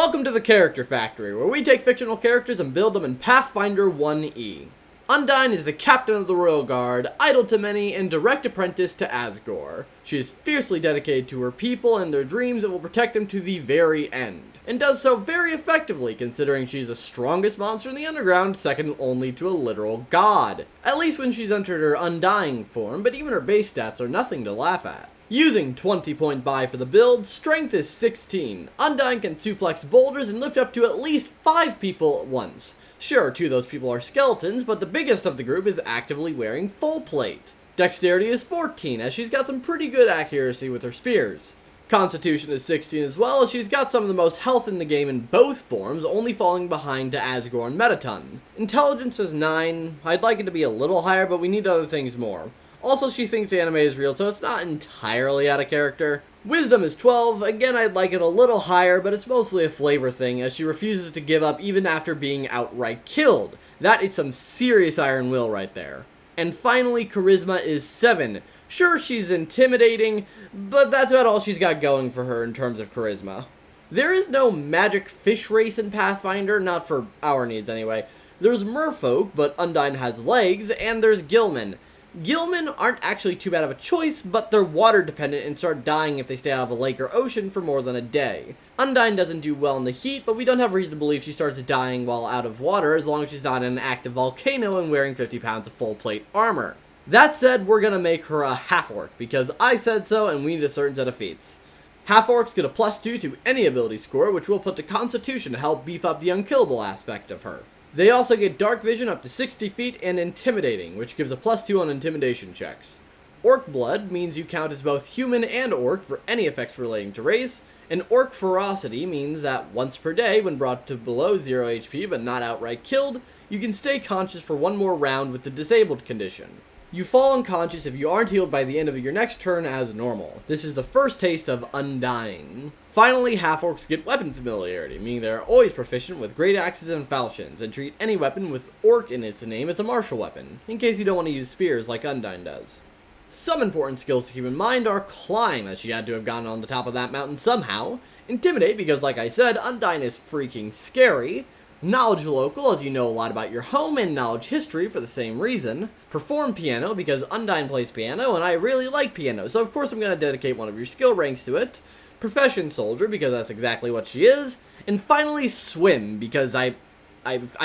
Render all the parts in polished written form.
Welcome to the Character Factory, where we take fictional characters and build them in Pathfinder 1E. Undyne is the captain of the Royal Guard, idol to many, and direct apprentice to Asgore. She is fiercely dedicated to her people and their dreams and will protect them to the very end, and does so very effectively considering she's the strongest monster in the Underground, second only to a literal god. At least when she's entered her Undying form, but even her base stats are nothing to laugh at. Using 20-point buy for the build, strength is 16. Undyne can suplex boulders and lift up to at least 5 people at once. Sure, 2 of those people are skeletons, but the biggest of the group is actively wearing full plate. Dexterity is 14, as she's got some pretty good accuracy with her spears. Constitution is 16 as well, as she's got some of the most health in the game in both forms, only falling behind to Asgore and Mettaton. Intelligence is 9. I'd like it to be a little higher, but we need other things more. Also, she thinks the anime is real, so it's not entirely out of character. Wisdom is 12. Again, I'd like it a little higher, but it's mostly a flavor thing, as she refuses to give up even after being outright killed. That is some serious iron will right there. And finally, Charisma is 7. Sure, she's intimidating, but that's about all she's got going for her in terms of charisma. There is no magic fish race in Pathfinder, not for our needs anyway. There's merfolk, but Undyne has legs, and there's gillmen. Gillmen aren't actually too bad of a choice, but they're water dependent and start dying if they stay out of a lake or ocean for more than a day. Undyne doesn't do well in the heat, but we don't have reason to believe she starts dying while out of water as long as she's not in an active volcano and wearing 50 pounds of full plate armor. That said, we're gonna make her a half-orc, because I said so and we need a certain set of feats. Half-orcs get a +2 to any ability score, which we'll put to Constitution to help beef up the unkillable aspect of her. They also get Dark Vision up to 60 feet and Intimidating, which gives a +2 on Intimidation checks. Orc Blood means you count as both human and orc for any effects relating to race, and Orc Ferocity means that once per day, when brought to below 0 HP but not outright killed, you can stay conscious for one more round with the Disabled condition. You fall unconscious if you aren't healed by the end of your next turn as normal. This is the first taste of Undying. Finally, half-orcs get weapon familiarity, meaning they're always proficient with great axes and falchions, and treat any weapon with orc in its name as a martial weapon, in case you don't want to use spears like Undyne does. Some important skills to keep in mind are Climb, as she had to have gotten on the top of that mountain somehow, Intimidate, because like I said, Undyne is freaking scary, Knowledge Local, as you know a lot about your home, and Knowledge History for the same reason. Perform Piano, because Undyne plays piano, and I really like piano, so of course I'm going to dedicate one of your skill ranks to it. Profession Soldier, because that's exactly what she is. And finally, Swim, because I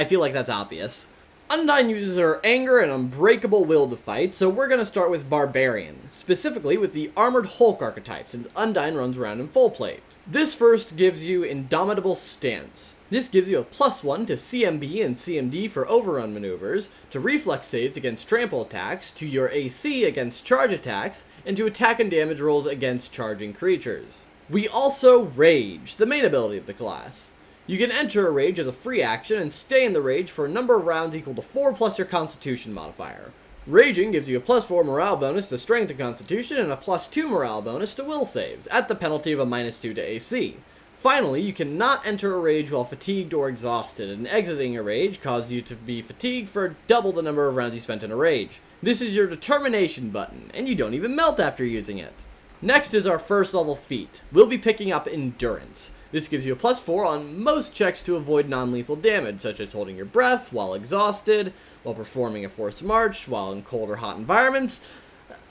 feel like that's obvious. Undyne uses her anger and unbreakable will to fight, so we're going to start with Barbarian, specifically with the Armored Hulk archetype, since Undyne runs around in full plate. This first gives you Indomitable Stance. This gives you a +1 to CMB and CMD for overrun maneuvers, to reflex saves against trample attacks, to your AC against charge attacks, and to attack and damage rolls against charging creatures. We also Rage, the main ability of the class. You can enter a rage as a free action and stay in the rage for a number of rounds equal to 4 plus your Constitution modifier. Raging gives you a +4 morale bonus to Strength and Constitution and a +2 morale bonus to Will saves, at the penalty of a -2 to AC. Finally, you cannot enter a rage while fatigued or exhausted, and exiting a rage causes you to be fatigued for double the number of rounds you spent in a rage. This is your Determination button, and you don't even melt after using it. Next is our first level feat. We'll be picking up Endurance. This gives you a +4 on most checks to avoid non-lethal damage, such as holding your breath while exhausted, while performing a forced march, while in cold or hot environments.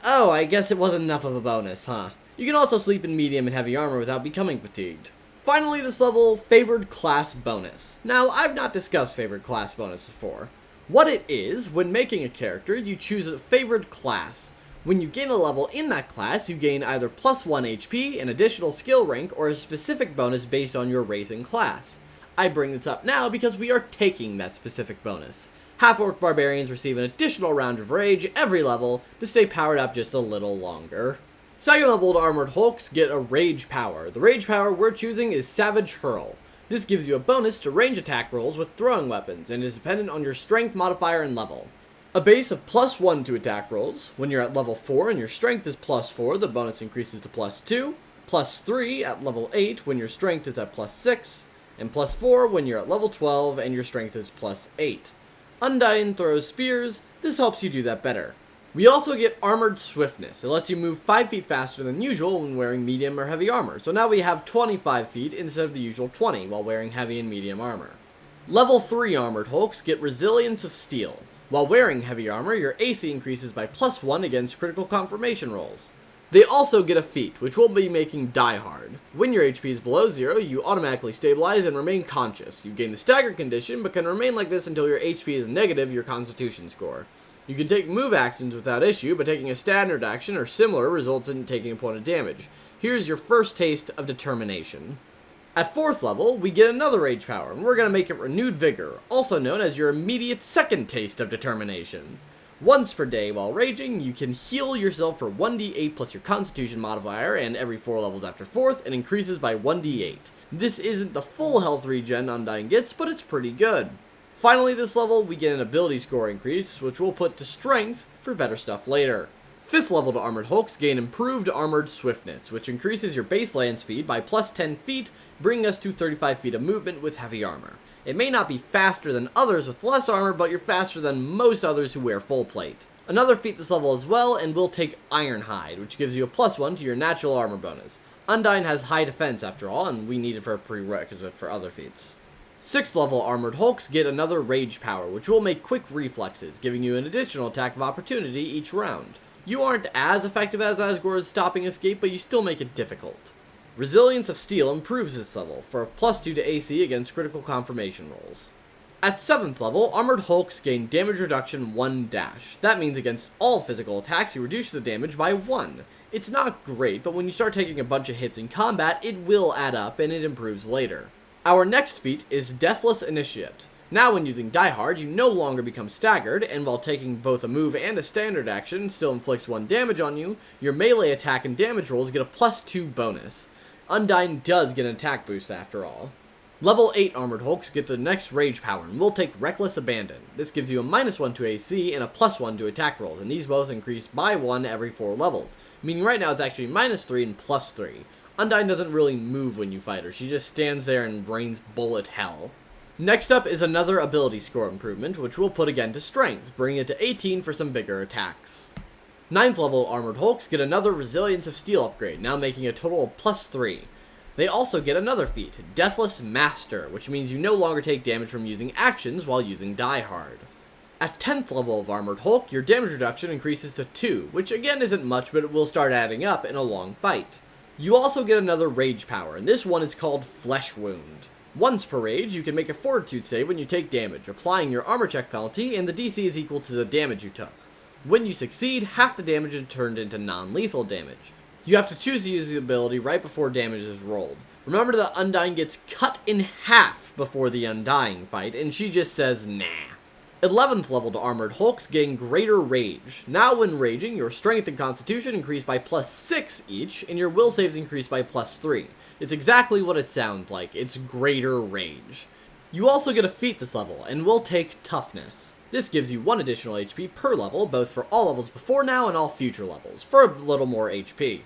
Oh, I guess it wasn't enough of a bonus, huh? You can also sleep in medium and heavy armor without becoming fatigued. Finally, this level, Favored Class Bonus. Now, I've not discussed Favored Class Bonus before. What it is, when making a character, you choose a favored class. When you gain a level in that class, you gain either +1 HP, an additional skill rank, or a specific bonus based on your race and class. I bring this up now because we are taking that specific bonus. Half-orc barbarians receive an additional round of rage every level to stay powered up just a little longer. Second leveled Armored Hulks get a rage power. The rage power we're choosing is Savage Hurl. This gives you a bonus to range attack rolls with throwing weapons, and is dependent on your strength modifier and level. A base of +1 to attack rolls. When you're at level 4 and your strength is +4, the bonus increases to +2. +3 at level 8 when your strength is at +6. And +4 when you're at level 12 and your strength is +8. Undyne throws spears. This helps you do that better. We also get Armored Swiftness. It lets you move 5 feet faster than usual when wearing medium or heavy armor. So now we have 25 feet instead of the usual 20 while wearing heavy and medium armor. Level 3 Armored Hulks get Resilience of Steel. While wearing heavy armor, your AC increases by +1 against critical confirmation rolls. They also get a feat, which will be making Die Hard. When your HP is below 0, you automatically stabilize and remain conscious. You gain the staggered condition, but can remain like this until your HP is negative your constitution score. You can take move actions without issue, but taking a standard action or similar results in taking a point of damage. Here's your first taste of Determination. At 4th level, we get another rage power, and we're going to make it Renewed Vigor, also known as your immediate second taste of Determination. Once per day while raging, you can heal yourself for 1d8 plus your constitution modifier, and every 4 levels after 4th, it increases by 1d8. This isn't the full health regen Undyne gets, but it's pretty good. Finally, this level, we get an ability score increase, which we'll put to Strength for better stuff later. 5th level to Armored Hulks gain Improved Armored Swiftness, which increases your base land speed by +10 feet, bringing us to 35 feet of movement with heavy armor. It may not be faster than others with less armor, but you're faster than most others who wear full plate. Another feat this level as well, and we'll take Ironhide, which gives you a +1 to your natural armor bonus. Undyne has high defense after all, and we need it for a prerequisite for other feats. 6th level Armored Hulks get another Rage power, which will make quick reflexes, giving you an additional attack of opportunity each round. You aren't as effective as Asgore's stopping escape, but you still make it difficult. Resilience of Steel improves this level, for a +2 to AC against critical confirmation rolls. At 7th level, Armored Hulks gain damage reduction 1-. That means against all physical attacks, you reduce the damage by 1. It's not great, but when you start taking a bunch of hits in combat, it will add up, and it improves later. Our next feat is Deathless Initiate. Now when using Die Hard, you no longer become staggered, and while taking both a move and a standard action still inflicts 1 damage on you, your melee attack and damage rolls get a +2 bonus. Undyne does get an attack boost after all. Level 8 Armored Hulks get the next Rage power, and we'll take Reckless Abandon. This gives you a -1 to AC and a +1 to attack rolls, and these both increase by 1 every 4 levels, meaning right now it's actually -3 and +3. Undyne doesn't really move when you fight her, she just stands there and rains bullet hell. Next up is another ability score improvement, which we'll put again to Strength, bringing it to 18 for some bigger attacks. 9th level Armored Hulks get another Resilience of Steel upgrade, now making a total of +3. They also get another feat, Deathless Master, which means you no longer take damage from using actions while using Die Hard. At 10th level of Armored Hulk, your damage reduction increases to 2, which again isn't much, but it will start adding up in a long fight. You also get another Rage power, and this one is called Flesh Wound. Once per rage, you can make a Fortitude save when you take damage, applying your armor check penalty, and the DC is equal to the damage you took. When you succeed, half the damage is turned into non-lethal damage. You have to choose to use the ability right before damage is rolled. Remember that Undyne gets cut in half before the Undying fight, and she just says nah. 11th level to Armored Hulks gain Greater Rage. Now when raging, your Strength and Constitution increase by +6 each, and your Will saves increase by +3. It's exactly what it sounds like, it's Greater Rage. You also get a feat this level, and will take Toughness. This gives you 1 additional HP per level, both for all levels before now and all future levels, for a little more HP.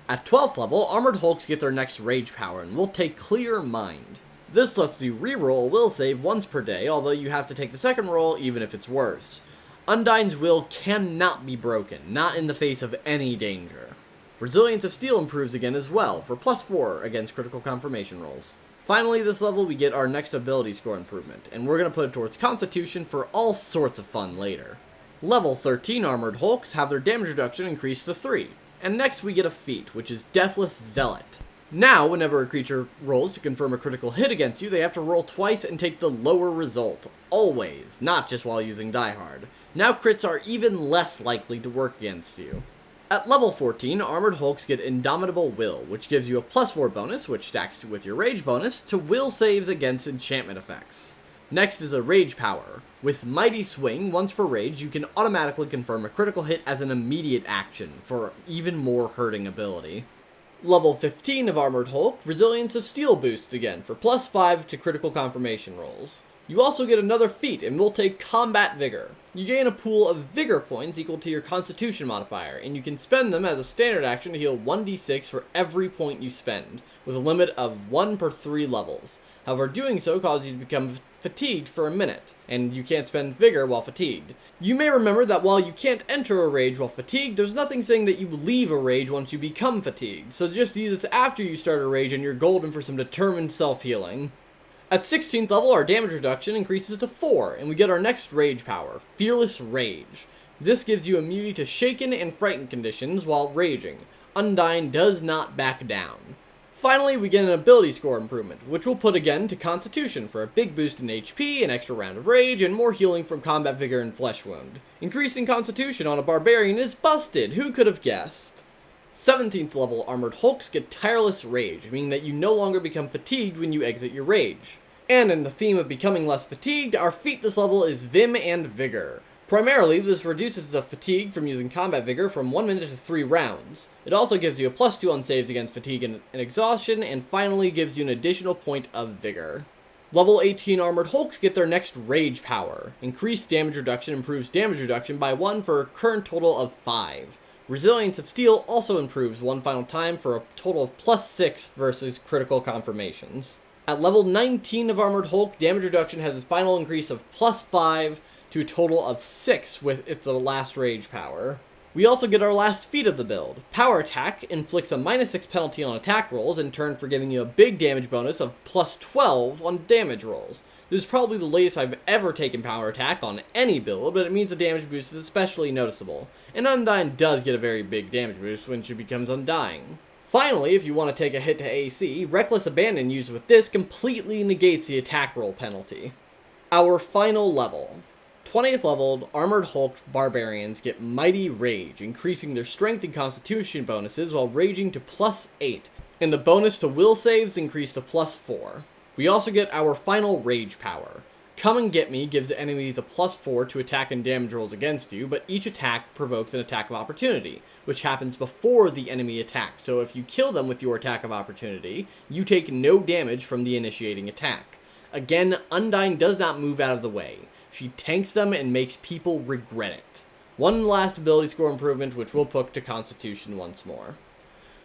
At 12th level, Armored Hulks get their next Rage power, and will take Clear Mind. This lets you reroll a will save once per day, although you have to take the second roll even if it's worse. Undyne's will cannot be broken, not in the face of any danger. Resilience of Steel improves again as well, for +4 against critical confirmation rolls. Finally, this level we get our next ability score improvement, and we're going to put it towards Constitution for all sorts of fun later. Level 13 Armored Hulks have their damage reduction increased to 3, and next we get a feat, which is Deathless Zealot. Now, whenever a creature rolls to confirm a critical hit against you, they have to roll twice and take the lower result. Always, not just while using Die Hard. Now crits are even less likely to work against you. At level 14, Armored Hulks get Indomitable Will, which gives you a +4 bonus, which stacks with your Rage bonus, to will saves against enchantment effects. Next is a Rage power. With Mighty Swing, once per rage, you can automatically confirm a critical hit as an immediate action, for even more hurting ability. Level 15 of Armored Hulk, Resilience of Steel boosts again, for +5 to critical confirmation rolls. You also get another feat, and will take Combat Vigor. You gain a pool of Vigor points equal to your Constitution modifier, and you can spend them as a standard action to heal 1d6 for every point you spend, with a limit of 1 per 3 levels. However, doing so causes you to become fatigued for a minute, and you can't spend vigor while fatigued. You may remember that while you can't enter a rage while fatigued, there's nothing saying that you leave a rage once you become fatigued, so just use this after you start a rage and you're golden for some determined self-healing. At 16th level, our damage reduction increases to 4, and we get our next rage power, Fearless Rage. This gives you immunity to shaken and frightened conditions while raging. Undyne does not back down. Finally, we get an ability score improvement, which we'll put again to Constitution for a big boost in HP, an extra round of rage, and more healing from combat vigor and flesh wound. Increasing Constitution on a barbarian is busted, who could have guessed? 17th level Armored Hulks get Tireless Rage, meaning that you no longer become fatigued when you exit your rage. And in the theme of becoming less fatigued, our feat this level is Vim and Vigor. Primarily, this reduces the fatigue from using combat vigor from 1 minute to 3 rounds. It also gives you a +2 on saves against fatigue and exhaustion, and finally gives you an additional point of vigor. Level 18 Armored Hulks get their next Rage power. Increased damage reduction improves damage reduction by 1 for a current total of 5. Resilience of Steel also improves 1 final time for a total of +6 versus critical confirmations. At level 19 of Armored Hulk, damage reduction has its final increase of +5 to a total of 6 with the last Rage power. We also get our last feat of the build. Power Attack inflicts a -6 penalty on attack rolls, in turn for giving you a big damage bonus of +12 on damage rolls. This is probably the latest I've ever taken Power Attack on any build, but it means the damage boost is especially noticeable. And Undyne does get a very big damage boost when she becomes Undying. Finally, if you want to take a hit to AC, Reckless Abandon used with this completely negates the attack roll penalty. Our final level. 20th leveled Armored Hulk Barbarians get Mighty Rage, increasing their strength and constitution bonuses while raging to +8, and the bonus to will saves increased to +4. We also get our final Rage power. Come and Get Me gives enemies a +4 to attack and damage rolls against you, but each attack provokes an attack of opportunity, which happens before the enemy attacks, so if you kill them with your attack of opportunity, you take no damage from the initiating attack. Again, Undyne does not move out of the way. She tanks them and makes people regret it. One last ability score improvement, which we'll put to Constitution once more.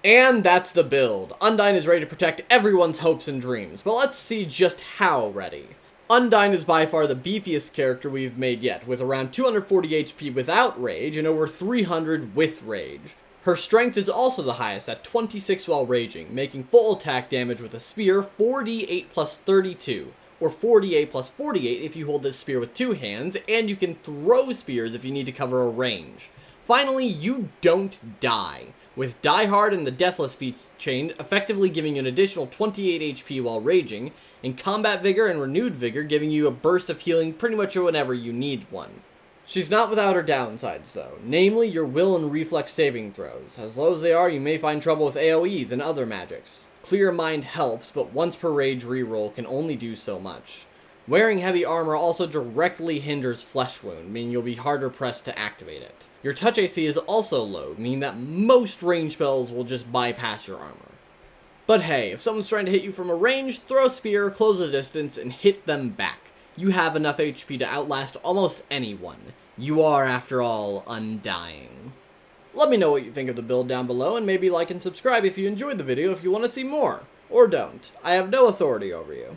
And that's the build. Undyne is ready to protect everyone's hopes and dreams, but let's see just how ready. Undyne is by far the beefiest character we've made yet, with around 240 HP without Rage and over 300 with Rage. Her strength is also the highest at 26 while raging, making full attack damage with a spear 4d8 plus 32, or 4d8 plus 48 if you hold this spear with 2 hands, and you can throw spears if you need to cover a range. Finally, you don't die, with Die Hard and the Deathless feat chain effectively giving you an additional 28 HP while raging, and Combat Vigor and Renewed Vigor giving you a burst of healing pretty much whenever you need one. She's not without her downsides though, namely your will and reflex saving throws. As low as they are, you may find trouble with AoEs and other magics. Clear Mind helps, but once per rage reroll can only do so much. Wearing heavy armor also directly hinders Flesh Wound, meaning you'll be harder pressed to activate it. Your touch AC is also low, meaning that most range spells will just bypass your armor. But hey, if someone's trying to hit you from a range, throw a spear, close the distance, and hit them back. You have enough HP to outlast almost anyone. You are, after all, Undying. Let me know what you think of the build down below, and maybe like and subscribe if you enjoyed the video if you want to see more. Or don't. I have no authority over you.